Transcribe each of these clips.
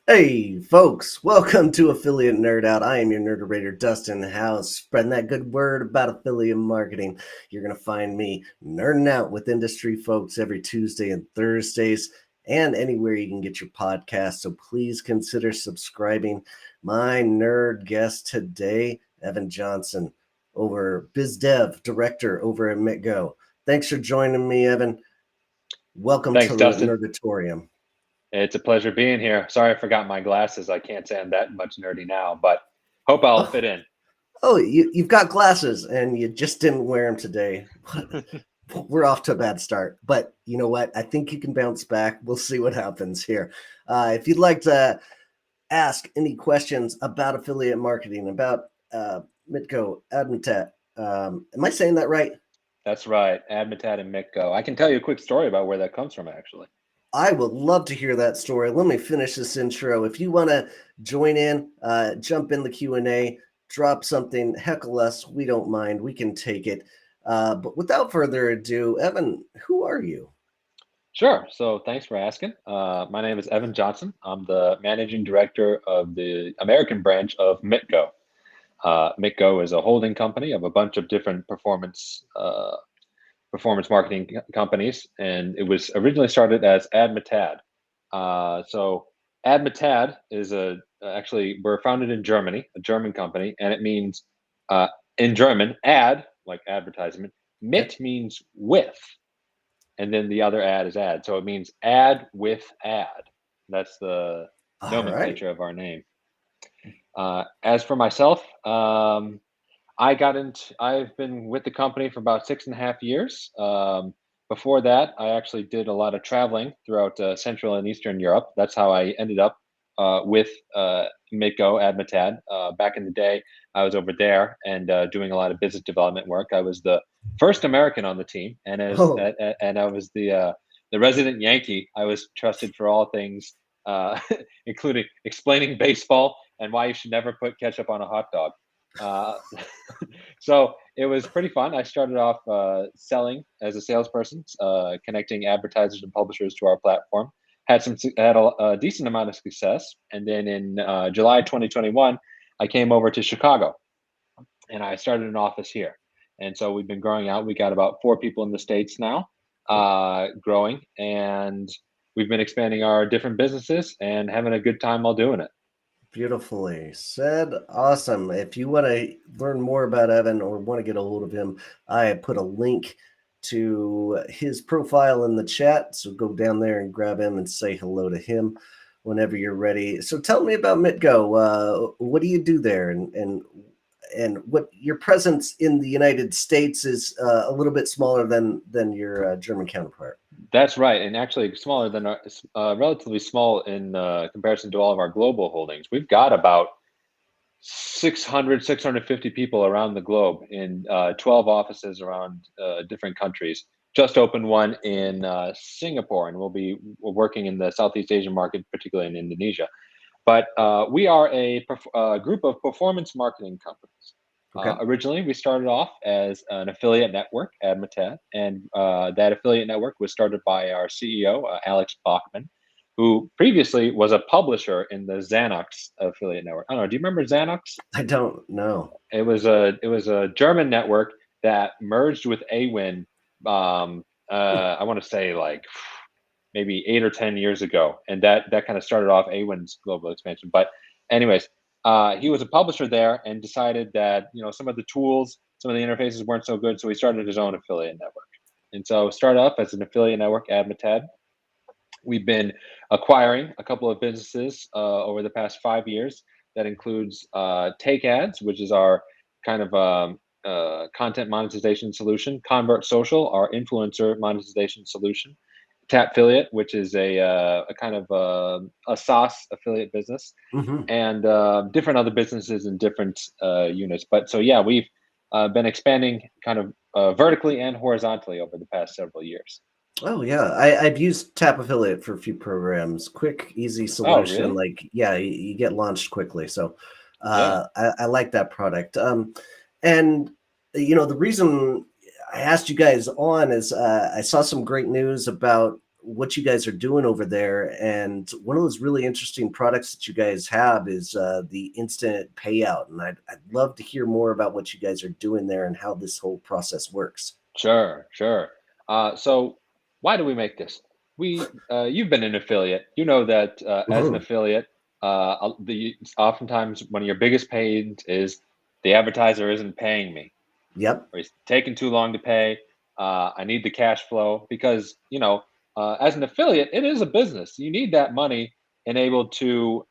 Hey, folks, welcome to Affiliate Nerd Out. I am your nerderator, Dustin House, spreading that good word about affiliate marketing. You're going to find me nerding out with industry folks every Tuesday and Thursdays and anywhere you can get your podcast. So please consider subscribing. My nerd guest today, Evan Johnson, over BizDev Director over at MitGo. Thanks for joining me, Evan. Welcome Thanks, to the Dustin. Nerdatorium. It's a pleasure being here. Sorry I forgot my glasses. I can't say I'm that much nerdy now, but hope I'll Oh, fit in. you've got glasses and you just didn't wear them today. We're off to a bad start, but you know what? I think you can bounce back. We'll see what happens here. If you'd like to ask any questions about affiliate marketing, about Mitgo, Admitad, am I saying that right? That's right, Admitad and Mitgo. I can tell you a quick story about where that comes from, actually. I would love to hear that story. Let me finish this intro. If you want to join in, jump in the Q&A, drop something, heckle us. We don't mind. We can take it. But without further ado, Evan, who are you? Sure. So thanks for asking. My name is Evan Johnson. I'm the managing director of the American branch of Mitgo. Mitgo is a holding company of a bunch of different performance marketing companies, and it was originally started as Admitad. So Admitad is actually we're founded in Germany, a German company, and it means uh, in German ad like advertisement. Okay. Mit means with, and then the other ad is ad, so it means ad with ad. That's the All right. nomenclature of our name. As for myself, I've been with the company for about 6.5 years. Before that, I actually did a lot of traveling throughout Central and Eastern Europe. That's how I ended up with Mitgo Admitad. Back in the day, I was over there and doing a lot of business development work. I was the first American on the team, and Oh, and I was the resident Yankee. I was trusted for all things, including explaining baseball and why you should never put ketchup on a hot dog. Uh, so it was pretty fun. I started off selling as a salesperson, connecting advertisers and publishers to our platform. Had a decent amount of success, and then in July 2021, I came over to Chicago, and I started an office here. And so we've been growing out. We got about 4 people in the states now, growing, and we've been expanding our different businesses and having a good time while doing it. beautifully said. Awesome. If you want to learn more about Evan or want to get a hold of him, I put a link to his profile in the chat. So go down there and grab him and say hello to him whenever you're ready. So tell me about Mitgo. What do you do there, and what your presence in the United States is a little bit smaller than your German counterpart. That's right, and actually smaller than relatively small in comparison to all of our global holdings. We've got about 600, 650 people around the globe in 12 offices around different countries. Just opened one in Singapore, and we're working in the Southeast Asian market, particularly in Indonesia. But we are a group of performance marketing companies. Okay. Originally, we started off as an affiliate network, Admitad, and that affiliate network was started by our CEO, Alex Bachman, who previously was a publisher in the Xanax affiliate network. I don't know. Do you remember Xanax? I don't know. It was a German network that merged with Awin. I want to say like maybe 8 or 10 years ago, and that kind of started off Awin's global expansion. But anyways, he was a publisher there and decided that some of the tools, some of the interfaces weren't so good, so he started his own affiliate network. And so started up as an affiliate network, Admitad. We've been acquiring a couple of businesses over the past 5 years. That includes Take Ads, which is our kind of content monetization solution, Convert Social, our influencer monetization solution, Tap Affiliate, which is a kind of a SaaS affiliate business, Mm-hmm. and different other businesses in different units. But so yeah, we've been expanding kind of vertically and horizontally over the past several years. Oh yeah, I've used Tap Affiliate for a few programs. Quick, easy Oh, solution. really? Like yeah, you get launched quickly. So Yeah. I like that product. And the reason I asked you guys on is I saw some great news about what you guys are doing over there. And one of those really interesting products that you guys have is the instant payout. And I'd love to hear more about what you guys are doing there and how this whole process works. Sure, sure. So why do we make this? You've been an affiliate. You know that as an Mhm. affiliate, oftentimes one of your biggest pains is the advertiser isn't paying me, Yep, or he's taking too long to pay. I need the cash flow because as an affiliate, it is a business. You need that money and able to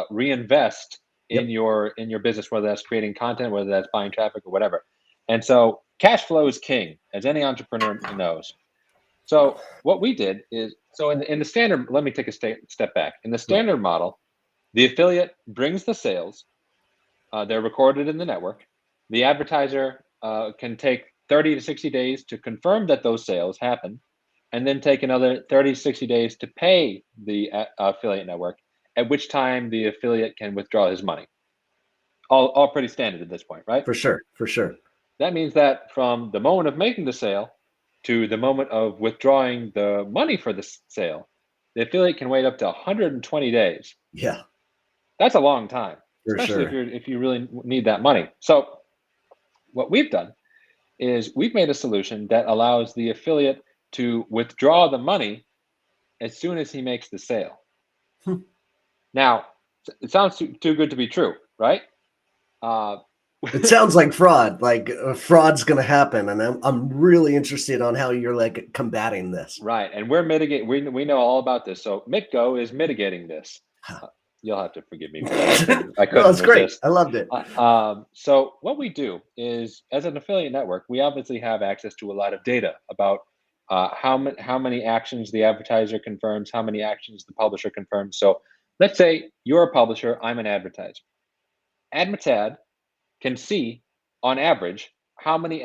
reinvest yep, in your business, whether that's creating content, whether that's buying traffic or whatever. And so, cash flow is king, as any entrepreneur knows. So, what we did is in the standard. Let me take a step back. In the sure. standard model, the affiliate brings the sales, they're recorded in the network. The advertiser can take 30 to 60 days to confirm that those sales happen, and then take another 30 to 60 days to pay the affiliate network, at which time the affiliate can withdraw his money. All pretty standard at this point, right? For sure, for sure. That means that from the moment of making the sale to the moment of withdrawing the money for the sale, the affiliate can wait up to 120 days. Yeah, That's a long time, for especially sure. if you really need that money. So what we've done is we've made a solution that allows the affiliate to withdraw the money as soon as he makes the sale. Hmm. Now, it sounds too good to be true, right? Uh, It sounds like fraud. Like fraud's going to happen, and I'm really interested on how you're like combating this. right, and we're mitigating. We know all about this. So Mitgo is mitigating this. Huh. Uh, you'll have to forgive me because I No, couldn't it's great. resist. I loved it. So what we do is, as an affiliate network, we obviously have access to a lot of data about how many actions the advertiser confirms, how many actions the publisher confirms. So let's say you're a publisher, I'm an advertiser. Admitad can see, on average, how many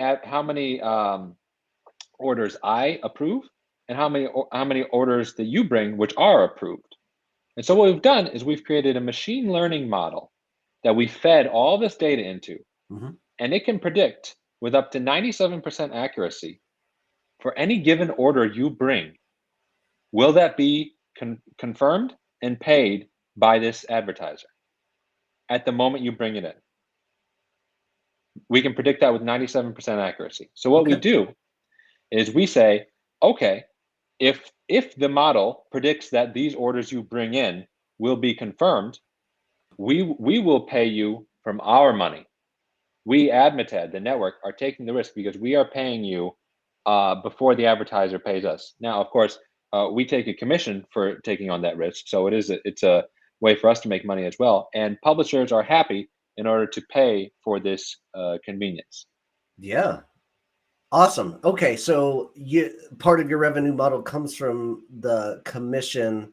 orders I approve and how many orders that you bring which are approved. And so what we've done is we've created a machine learning model that we fed all this data into, Mhm. and it can predict with up to 97% accuracy for any given order you bring, will that be confirmed and paid by this advertiser at the moment you bring it in. We can predict that with 97% accuracy. So what we Okay. do is we say, okay, if the model predicts that these orders you bring in will be confirmed, we will pay you from our money. We, Admitad, the network, are taking the risk because we are paying you before the advertiser pays us. Now, of course, we take a commission for taking on that risk, so it's a way for us to make money as well. And publishers are happy in order to pay for this convenience. Yeah. Awesome. Okay, so you part of your revenue model comes from the commission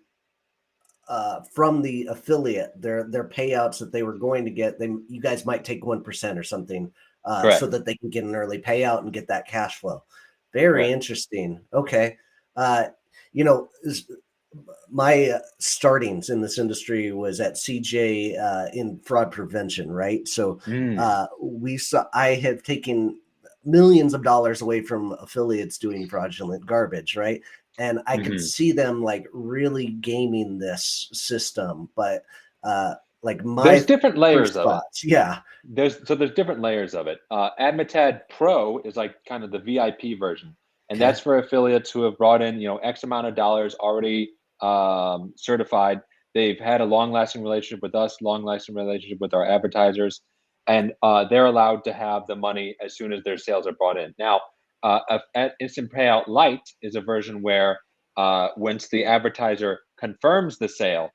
from the affiliate, their payouts that they were going to get. They you guys might take 1% or something, so Correct. that they can get an early payout and get that cash flow. Very Correct. interesting. Okay, uh, you know, my startings in this industry was at CJ in fraud prevention, right? So Mm, we saw I have taken millions of dollars away from affiliates doing fraudulent garbage, right? And I could hmm see them like really gaming this system, but like There's my different layers first of it. thoughts, yeah, There's different layers of it. Admitad Pro is like kind of the VIP version, and okay, that's for affiliates who have brought in X amount of dollars already certified. They've had a long-lasting relationship with us, long-lasting relationship with our advertisers, and they're allowed to have the money as soon as their sales are brought in. Now, Instant Payout Lite is a version where once the advertiser confirms the sale,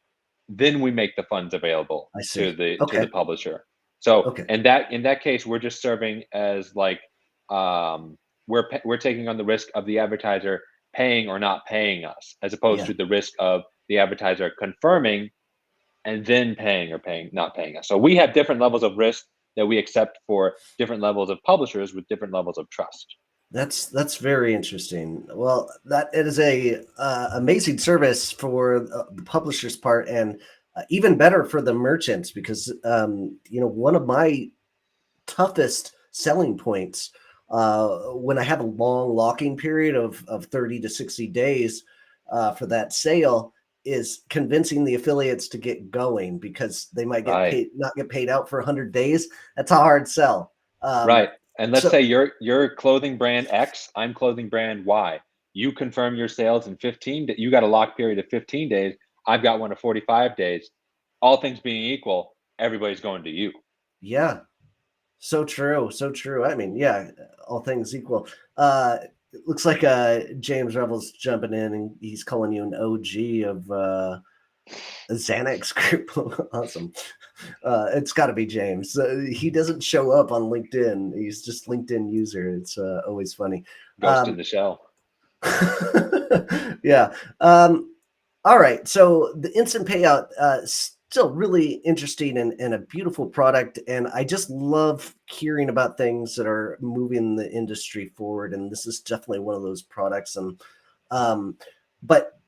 then we make the funds available I to see. the Okay, publisher. So okay, in that case, we're just serving as like um, we're taking on the risk of the advertiser paying or not paying us, as opposed yeah. to the risk of the advertiser confirming and then paying or paying not paying us. So we have different levels of risk that we accept for different levels of publishers with different levels of trust. That's very interesting. Well, that it is a amazing service for the publisher's part, and even better for the merchants because one of my toughest selling points when I have a long locking period of 30 to 60 days. for that sale is convincing the affiliates to get going because they might get Right. paid, not get paid out for 100 days. That's a hard sell. Right. And let's So say you're clothing brand X, I'm clothing brand Y. You confirm your sales in 15 you got a lock period of 15 days. I've got one of 45 days. All things being equal, everybody's going to you. yeah, so true, so true. I mean, yeah, all things equal. It looks like James Revel's jumping in and he's calling you an OG of Xanax group. Awesome. It's got to be James. He doesn't show up on LinkedIn. He's just LinkedIn user. It's always funny. Ghost in the shell. Yeah. All right. So the instant payout, still really interesting and a beautiful product. And I just love hearing about things that are moving the industry forward. And this is definitely one of those products. And um, but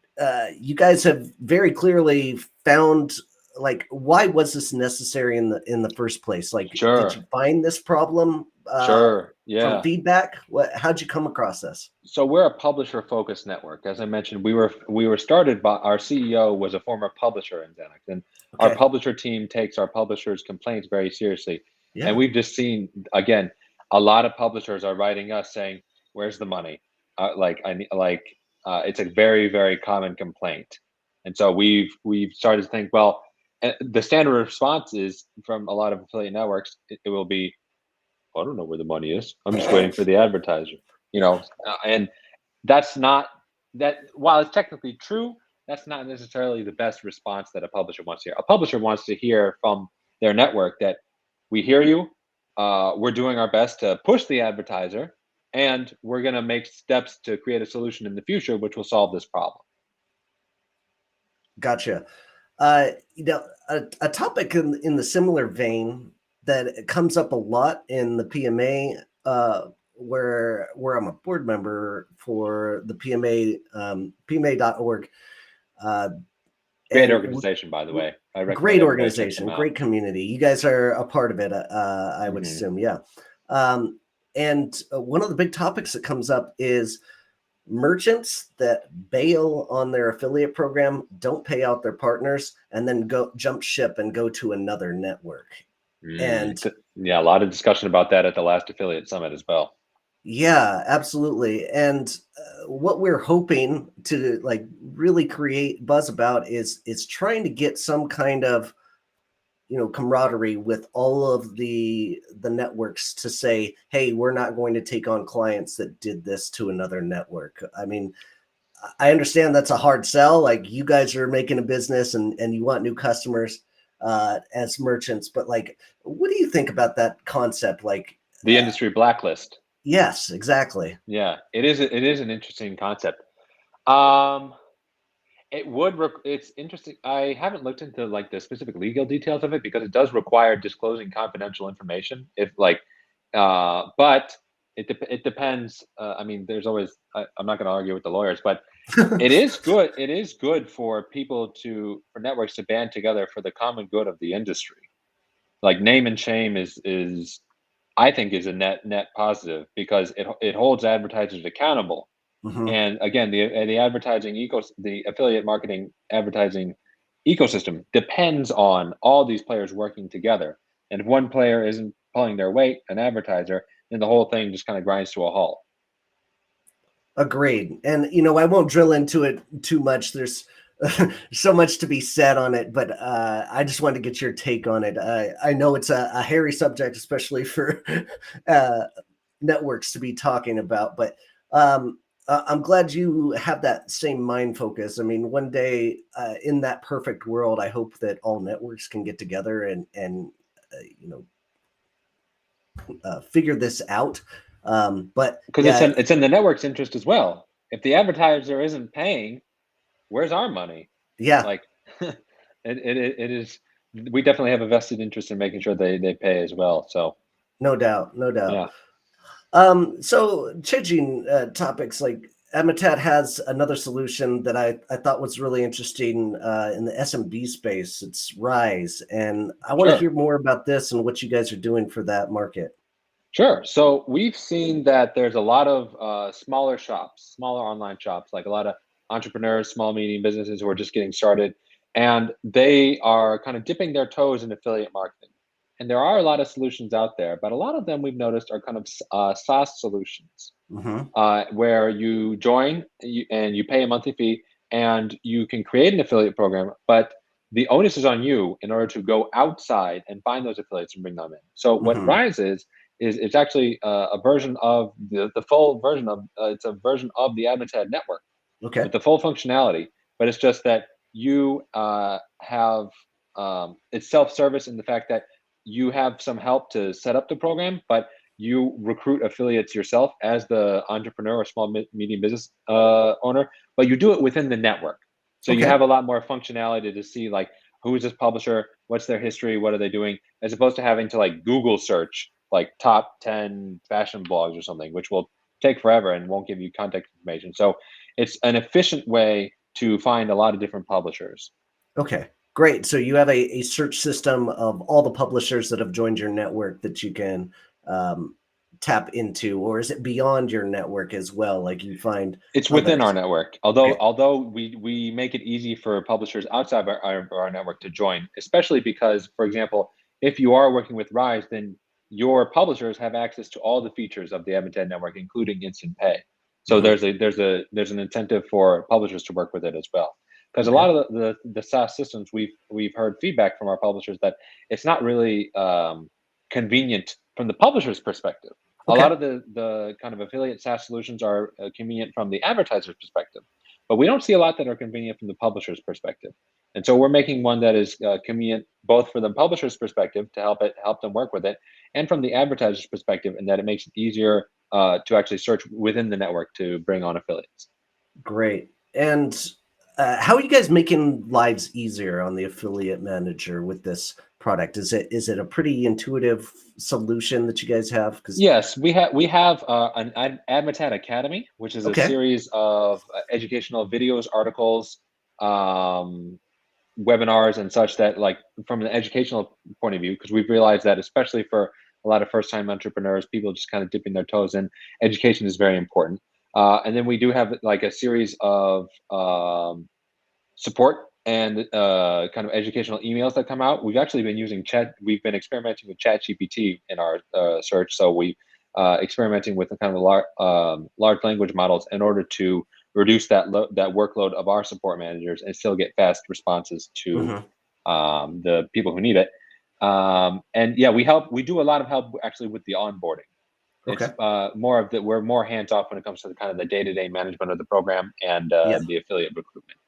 you guys have very clearly found, like, why was this necessary in the first place? Like, did you Sure. find this problem Sure. from Yeah. feedback? How'd you come across this? So we're a publisher focused network. As I mentioned, we were started by our CEO was a former publisher in Xanax, and our Okay. publisher team takes our publishers' complaints very seriously. And Yeah. we've just seen again, a lot of publishers are writing us saying, "Where's the money?" Like I need like it's a very very common complaint, and so we've started to think, well, the standard response is from a lot of affiliate networks, it will be, I don't know where the money is. I'm just waiting for the advertiser. And that's not that while it's technically true, that's not necessarily the best response that a publisher wants to hear. A publisher wants to hear from their network that we hear you, we're doing our best to push the advertiser, and we're going to make steps to create a solution in the future which will solve this problem. Gotcha. A topic in the similar vein that comes up a lot in the PMA, where I'm a board member for the PMA, PMA.org, uh, Great and organization, by the way. I recommend great everybody check them organization, out. great community. You guys are a part of it, I would Hmm. assume, yeah. Um, and one of the big topics that comes up is merchants that bail on their affiliate program, don't pay out their partners, and then go jump ship and go to another network. And Yeah, a lot of discussion about that at the last affiliate summit as well. yeah, absolutely. And what we're hoping to, like, really create buzz about is trying to get some kind of, camaraderie with all of the networks to say, hey, we're not going to take on clients that did this to another network. I mean, I understand that's a hard sell. Like, you guys are making a business and you want new customers as merchants, but, like, what do you think about that concept? Like, The industry blacklist. yes, exactly. Yeah, it is an interesting concept. Um, it's interesting. I haven't looked into like the specific legal details of it because it does require disclosing confidential information. If like, but it depends. I mean, there's always. I'm not going to argue with the lawyers, but it is good. It is good for people for networks to band together for the common good of the industry. Like name and shame is I think is a net positive because it holds advertisers accountable. Hmm. And again, the affiliate marketing advertising ecosystem depends on all these players working together. And if one player isn't pulling their weight, an advertiser, then the whole thing just kind of grinds to a halt. Agreed. And I won't drill into it too much. There's so much to be said on it, but I just wanted to get your take on it. I know it's a hairy subject, especially for uh, networks to be talking about, but I'm glad you have that same mind focus. I mean, one day in that perfect world, I hope that all networks can get together and figure this out. But Because yeah, it's in the network's interest as well. If the advertiser isn't paying, where's our money? yeah, Like it is we definitely have a vested interest in making sure they pay as well. So no doubt, no doubt. yeah. So changing topics, like Admitad has another solution that I thought was really interesting in the SMB space. It's Rise, and I want to Sure. hear more about this and what you guys are doing for that market. Sure. So we've seen that there's a lot of smaller shops, smaller online shops, like a lot of entrepreneurs, small medium businesses who are just getting started, and they are kind of dipping their toes in affiliate marketing. And there are a lot of solutions out there, but a lot of them we've noticed are kind of SaaS solutions, Mm-hmm. where you join and you pay a monthly fee, and you can create an affiliate program, but the onus is on you in order to go outside and find those affiliates and bring them in. So what Mm-hmm. Rise is it's actually a version of the full version of it's a version of the Admitad network Okay. with the full functionality, but it's just that you have it's self-service in the fact that you have some help to set up the program, but you recruit affiliates yourself as the entrepreneur or small medium business owner, but you do it within the network. So you Okay. have a lot more functionality to see like who is this publisher, what's their history, what are they doing, as opposed to having to like Google search like top 10 fashion blogs or something, which will take forever and won't give you contact information. So it's an efficient way to find a lot of different publishers. Okay. Great. So you have a search system of all the publishers that have joined your network that you can um, tap into, or is it beyond your network as well? Like you find It's within our others. network. Although we make it easy for publishers outside of our network to join, especially because, for example, if you are working with Rise, then your publishers have access to all the features of the Admitad network, including instant pay. So Hmm. there's an incentive for publishers to work with it as well. Because a Okay. lot of the SaaS systems we've heard feedback from our publishers that it's not really convenient from the publisher's perspective. A Okay. lot of the kind of affiliate SaaS solutions are convenient from the advertiser's perspective, but we don't see a lot that are convenient from the publisher's perspective. And so we're making one that is convenient both for the publisher's perspective to help them work with it, and from the advertiser's perspective, in that it makes it easier to actually search within the network to bring on affiliates. Great. And how are you guys making lives easier on the affiliate manager with this product? Is it a pretty intuitive solution that you guys have? Because Yes, we have an Admitad Academy, which is a okay. series of educational videos, articles, um, webinars and such, that like from an educational point of view, because we've realized that especially for a lot of first time entrepreneurs, people just kind of dipping their toes in, education is very important. And then we do have like a series of support and kind of educational emails that come out. We've actually been using chat. We've been experimenting with Chat GPT in our search. So we experimenting with the kind of large language models in order to reduce that workload of our support managers and still get fast responses to Hmm. the people who need it. And yeah, we do a lot of help actually with the onboarding. It's Okay. more of that we're more hands off when it comes to the kind of the day to day management of the program and Yeah. the affiliate recruitment.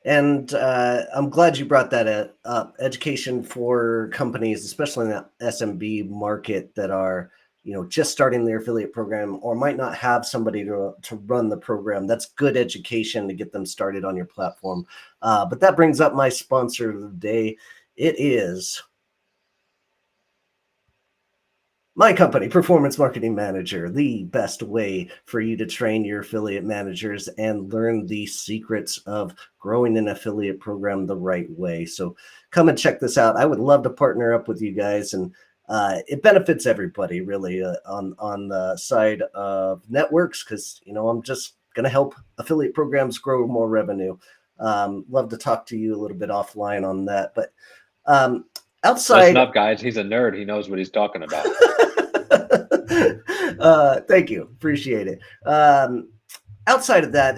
And I'm glad you brought that up. Education for companies, especially in the SMB market, that are just starting their affiliate program or might not have somebody to run the program. That's good education to get them started on your platform. But that brings up my sponsor of the day. It is my company, Performance Marketing Manager, the best way for you to train your affiliate managers and learn the secrets of growing an affiliate program the right way. So come and check this out. I would love to partner up with you guys, and it benefits everybody really on the side of networks, because I'm just going to help affiliate programs grow more revenue. Love to talk to you a little bit offline on that, but um, Listen outside. up, guys. He's a nerd. He knows what he's talking about. Thank you. Appreciate it. Outside of that,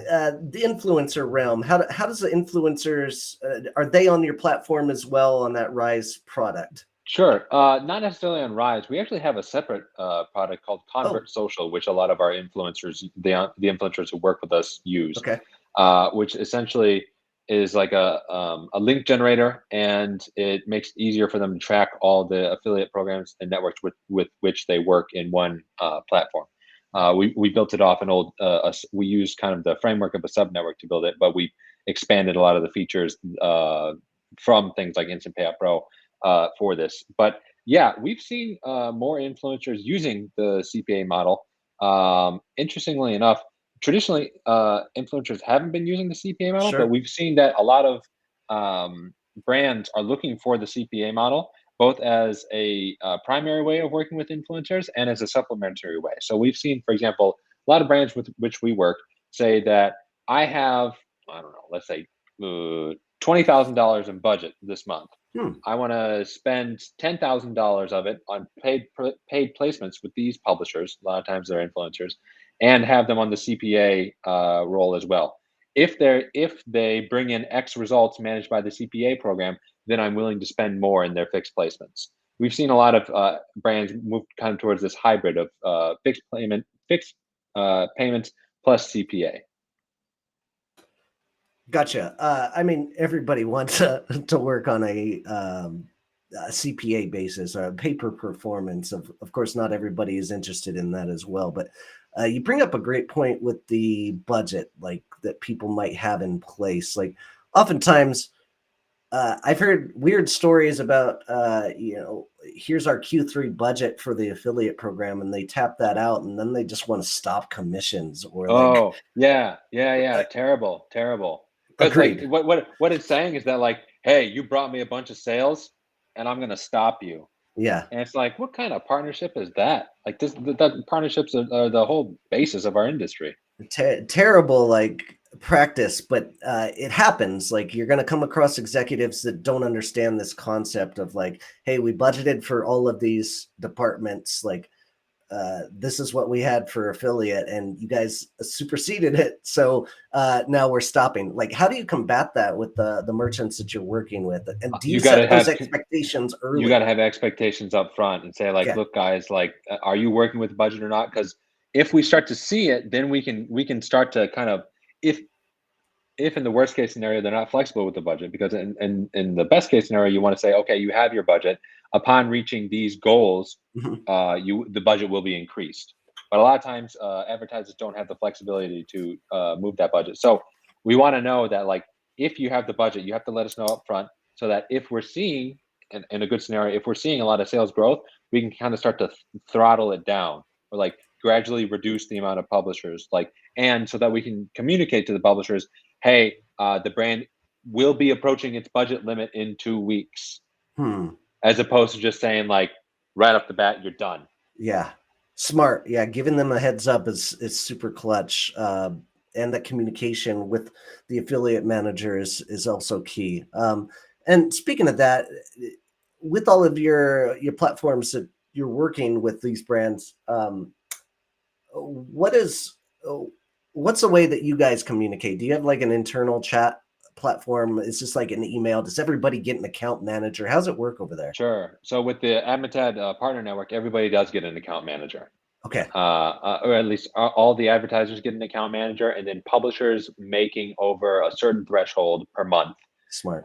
the influencer realm, how does the influencers, are they on your platform as well on that Rise product? Sure. Not necessarily on Rise. We actually have a separate product called Oh, Convert Social, which a lot of our influencers, the influencers who work with us, use, okay. which essentially is like a link generator, and it makes it easier for them to track all the affiliate programs and networks with which they work in one platform. We built it off an old. We used kind of the framework of a sub network to build it, but we expanded a lot of the features from things like Instant Payout Pro for this. But yeah, we've seen more influencers using the CPA model. Interestingly enough, traditionally, influencers haven't been using the CPA model, but Sure. we've seen that a lot of brands are looking for the CPA model, both as a primary way of working with influencers and as a supplementary way. So we've seen, for example, a lot of brands with which we work say that I have I don't know, let's say $20,000 in budget this month. Hmm. I want to spend $10,000 of it on paid placements with these publishers. A lot of times they're influencers, and have them on the CPA role as well. If they bring in X results managed by the CPA program, then I'm willing to spend more in their fixed placements. We've seen a lot of brands move kind of towards this hybrid of fixed payments plus CPA. Gotcha. I mean, everybody wants to work on a CPA basis, or a pay per performance. Of course, not everybody is interested in that as well. But you bring up a great point with the budget, like that people might have in place. Like, oftentimes, I've heard weird stories about, here's our Q3 budget for the affiliate program, and they tap that out, and then they just want to stop commissions, or like, Oh, yeah, yeah, yeah. Terrible, terrible. Because like agreed. what it's saying is that like, hey, you brought me a bunch of sales, and I'm gonna stop you. Yeah. And it's like, what kind of partnership is that? Like that partnerships are the whole basis of our industry. Terrible like practice, but it happens. Like, you're going to come across executives that don't understand this concept of like, hey, we budgeted for all of these departments, like this is what we had for affiliate, and you guys superseded it, so now we're stopping. Like, how do you combat that with the merchants that you're working with, and do you You got to set those have expectations you got to early? have expectations up front and say like, Yeah. look, guys, like, are you working with the budget or not? Because if we start to see it, then we can start to kind of, if if in the worst case scenario they're not flexible with the budget, because in the best case scenario you want to say, okay, you have your budget, upon reaching these goals, Mhm. you the budget will be increased. But a lot of times advertisers don't have the flexibility to move that budget. So we want to know that, like, if you have the budget, you have to let us know up front, so that if we're seeing, in a good scenario, if we're seeing a lot of sales growth, we can kind of start to throttle it down, or like gradually reduce the amount of publishers, like, and so that we can communicate to the publishers, hey, the brand will be approaching its budget limit in 2 weeks, Hmm. as opposed to just saying like right off the bat, you're done. Yeah, smart. Yeah, giving them a heads up is super clutch, and that communication with the affiliate manager is also key. And speaking of that, with all of your platforms that you're working with these brands, what is what's the way that you guys communicate? Do you have like an internal chat platform? Is this like an email? Does everybody get an account manager? How's it work over there? Sure. So with the Admitad partner network, everybody does get an account manager, Okay, or at least all the advertisers get an account manager, and then publishers making over a certain threshold per month smart.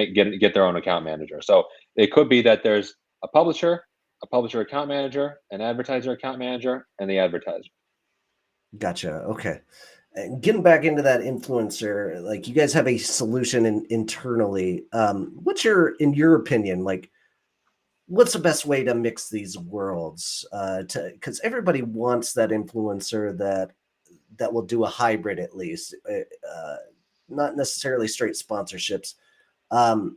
get their own account manager. So it could be that there's a publisher account manager, an advertiser account manager, and the advertiser. Gotcha. Okay. And getting back into that influencer, like, you guys have a solution internally. What's in your opinion, like, what's the best way to mix these worlds? Because everybody wants that influencer that will do a hybrid at least, not necessarily straight sponsorships. Um,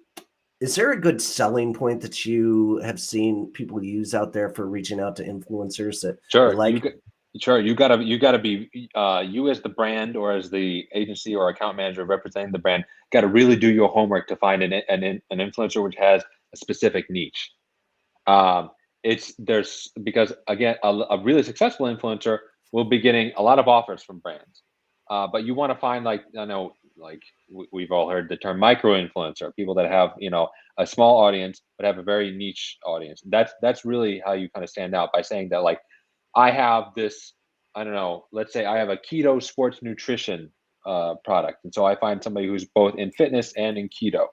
is there a good selling point that you have seen people use out there for reaching out to influencers that they Sure, like? you gotta be, you as the brand or as the agency or account manager representing the brand, gotta really do your homework to find an influencer which has a specific niche. Um, it's there's because again, a really successful influencer will be getting a lot of offers from brands, but you want to find, like, I know, like, we've all heard the term micro influencer, people that have, a small audience but have a very niche audience. That's really how you kind of stand out, by saying that, like, I have this, I don't know, let's say I have a keto sports nutrition product. And so I find somebody who's both in fitness and in keto,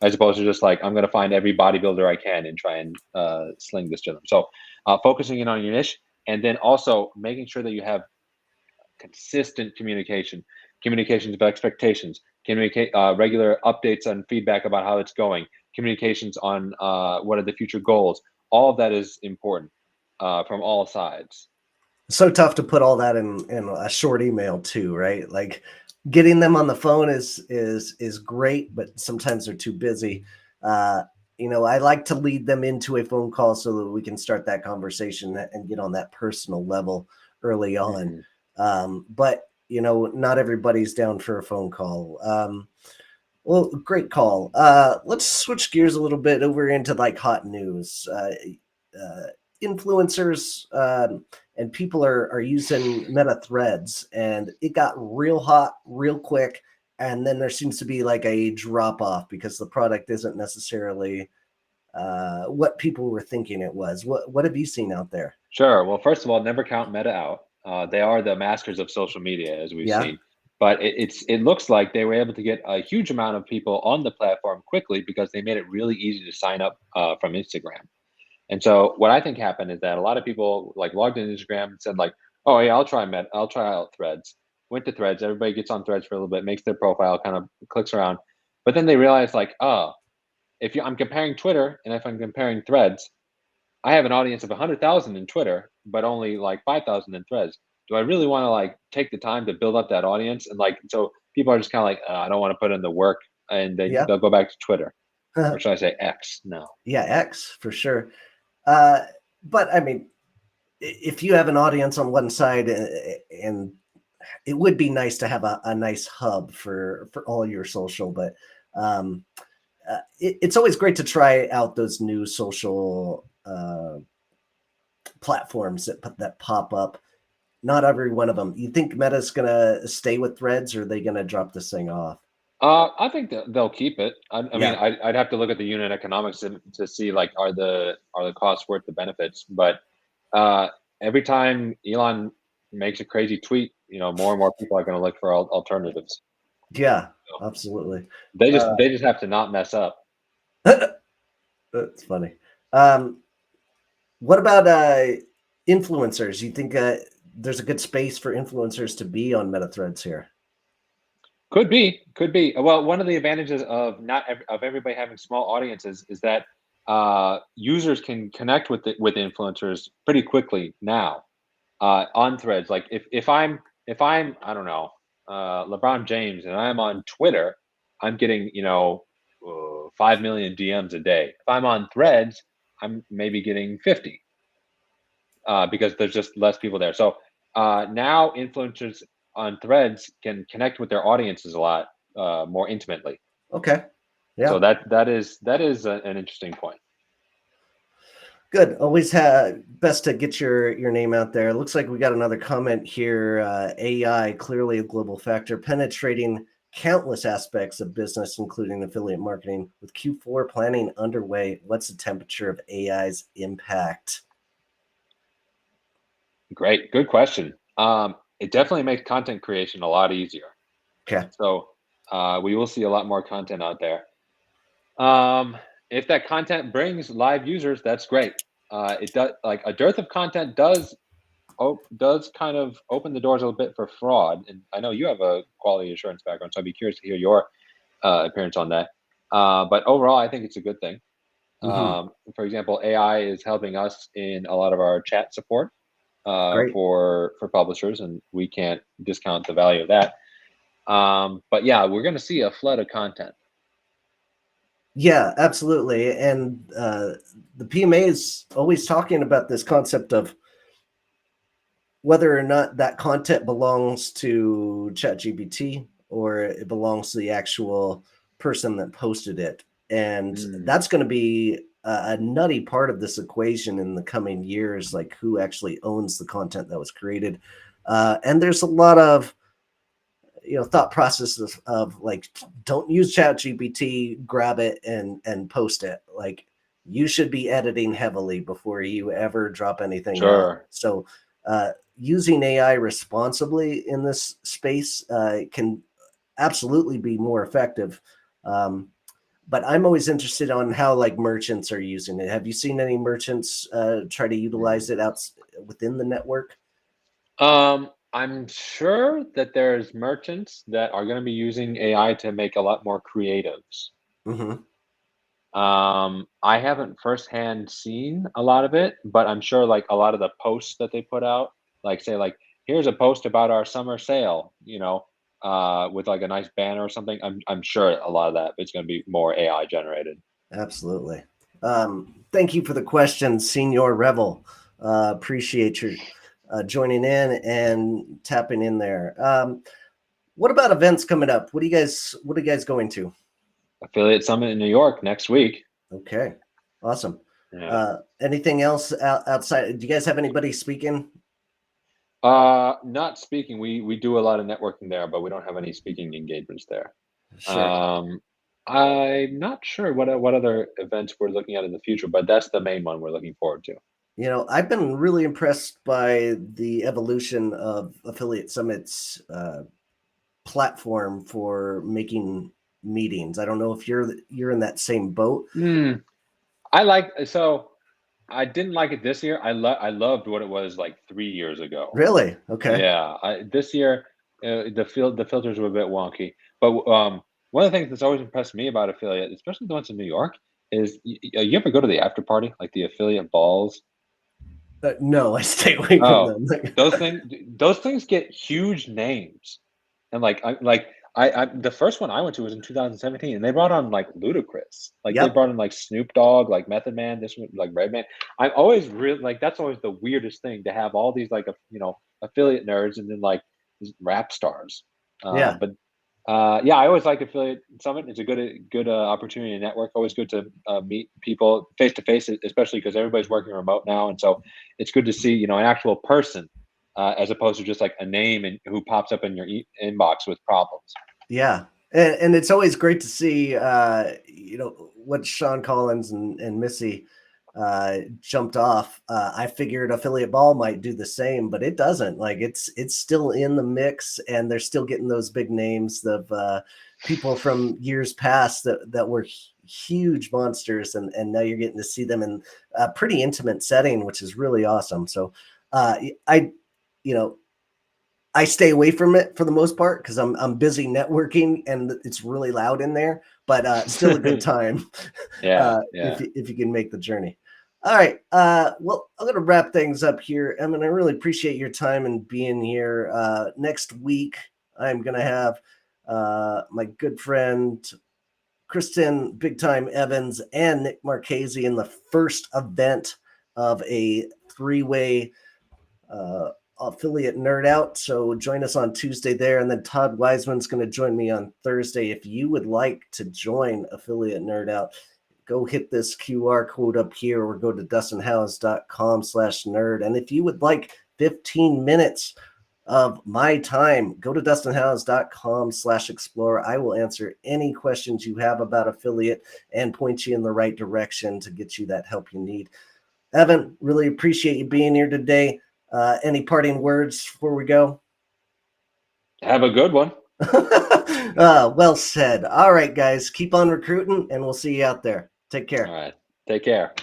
as opposed to just like, I'm going to find every bodybuilder I can and try and sling this to them. So focusing in on your niche, and then also making sure that you have consistent communications about expectations, communicate regular updates and feedback about how it's going, communications on what are the future goals. All of that is important from all sides. So tough to put all that in a short email too, right? Like, getting them on the phone is great, but sometimes they're too busy. Uh, I like to lead them into a phone call so that we can start that conversation and get on that personal level early on. Mhm. But not everybody's down for a phone call. Well, great call. Let's switch gears a little bit over into like hot news. Influencers and people are using Meta Threads, and it got real hot real quick. And then there seems to be like a drop off because the product isn't necessarily what people were thinking it was. What have you seen out there? Sure. Well, first of all, never count Meta out. They are the masters of social media, as we've Yeah, seen. But it looks like they were able to get a huge amount of people on the platform quickly because they made it really easy to sign up from Instagram. And so what I think happened is that a lot of people like logged in Instagram and said like, "Oh yeah, I'll try out Threads." Went to Threads. Everybody gets on Threads for a little bit, makes their profile, kind of clicks around, but then they realize like, oh, I'm comparing Twitter and if I'm comparing Threads, I have an audience of 100,000 in Twitter, but only like 5,000 in Threads. Do I really want to like take the time to build up that audience? And like, so people are just kind of like, I don't want to put in the work, and yeah, they'll go back to Twitter, or should I say X now? yeah. X for sure. Uh, but I mean, if you have an audience on one side, and it would be nice to have a nice hub for all your social, but um, it's always great to try out those new social platforms that pop up. Not every one of them. You think Meta's gonna stay with Threads, or are they gonna drop this thing off? I think that they'll keep it. I mean, Yeah, I'd have to look at the unit economics to see like are the costs worth the benefits. But uh, every time Elon makes a crazy tweet, more and more people are going to look for alternatives. yeah, absolutely. They just have to not mess up. That's funny. Um, what about influencers? You think there's a good space for influencers to be on Meta Threads here? Could be, could be. Well, one of the advantages of of everybody having small audiences is that users can connect with influencers pretty quickly now on Threads. Like if I'm I don't know LeBron James and I'm on Twitter, I'm getting 5 million DMs a day. If I'm on Threads, I'm maybe getting 50 because there's just less people there. So now influencers on Threads can connect with their audiences a lot more intimately. Okay, So yeah, an interesting point. good. Always best to get your name out there. Looks like we got another comment here. AI clearly a global factor, penetrating countless aspects of business, including affiliate marketing. With Q4 planning underway, what's the temperature of AI's impact? Great, good question. It definitely makes content creation a lot easier. Okay, So we will see a lot more content out there. Um, if that content brings live users, that's great. It does like a dearth of content does kind of open the doors a little bit for fraud. And I know you have a quality assurance background, so I'd be curious to hear your appearance on that. But overall, I think it's a good thing. hmm, For example, AI is helping us in a lot of our chat support great. for publishers, and we can't discount the value of that. But yeah, we're going to see a flood of content. Yeah, absolutely. And the PMA is always talking about this concept of whether or not that content belongs to ChatGPT or it belongs to the actual person that posted it. And Mm, that's going to be a nutty part of this equation in the coming years, like who actually owns the content that was created. And there's a lot of thought processes of like don't use ChatGPT, grab it and post it. Like you should be editing heavily before you ever drop anything out. sure. So using AI responsibly in this space can absolutely be more effective. um, but I'm always interested on how like merchants are using it. Have you seen any merchants try to utilize it out within the network? I'm sure that there's merchants that are going to be using AI to make a lot more creatives. Hmm. I haven't firsthand seen a lot of it, but I'm sure like a lot of the posts that they put out, like say like here's a post about our summer sale, with like a nice banner or something. I'm sure a lot of that is going to be more AI generated. Absolutely. Thank you for the question, Senior Revel. Appreciate your. joining in and tapping in there. What about events coming up? What are you guys going to? Affiliate Summit in New York next week. Okay, awesome. Yeah. Anything else outside? Do you guys have anybody speaking? Not speaking. We do a lot of networking there, but we don't have any speaking engagements there. Sure. Um, I'm not sure what other events we're looking at in the future, but that's the main one we're looking forward to. I've been really impressed by the evolution of Affiliate Summit's platform for making meetings. I don't know if you're in that same boat. Mm, I like so I didn't like it this year. I loved what it was like 3 years ago. Really? Okay. Yeah, this year the filters were a bit wonky, but one of the things that's always impressed me about affiliate, especially the ones in New York, is you ever go to the after party, like the affiliate balls? No, I stay away from Oh, them. those things get huge names, and I the first one I went to was in 2017, and they brought on like Ludacris, like they Yep. brought in like Snoop Dogg, like Method Man, this one like Redman. I'm always really like that's always the weirdest thing to have all these like affiliate nerds and then like these rap stars. Yeah. But yeah, I always like affiliate summit. It's a good opportunity to network. Always good to meet people face to face, especially because everybody's working remote now, and so it's good to see an actual person as opposed to just like a name and who pops up in your inbox with problems. Yeah. And it's always great to see what Sean Collins and Missy jumped off. I figured Affiliate Ball might do the same, but it doesn't. Like it's still in the mix, and they're still getting those big names of people from years past that were huge monsters, and now you're getting to see them in a pretty intimate setting, which is really awesome. So I you know I stay away from it for the most part because I'm busy networking and it's really loud in there, but still a good time Yeah, yeah. if you can make the journey. All right. Well, I'm going to wrap things up here. Evan, I really appreciate your time and being here. Next week, I'm going to have my good friend Kristen Big Time Evans and Nick Marchese in the first event of a three-way affiliate nerd out. So join us on Tuesday there. And then Todd Wiseman's going to join me on Thursday. If you would like to join affiliate nerd out, go hit this QR code up here or go to dustinhouse.com/nerd. And if you would like 15 minutes of my time, go to dustinhouse.com/explore. I will answer any questions you have about affiliate and point you in the right direction to get you that help you need. Evan, really appreciate you being here today. Any parting words before we go? Have a good one. Well said. All right, guys, keep on recruiting, and we'll see you out there. Take All care. right. Take care.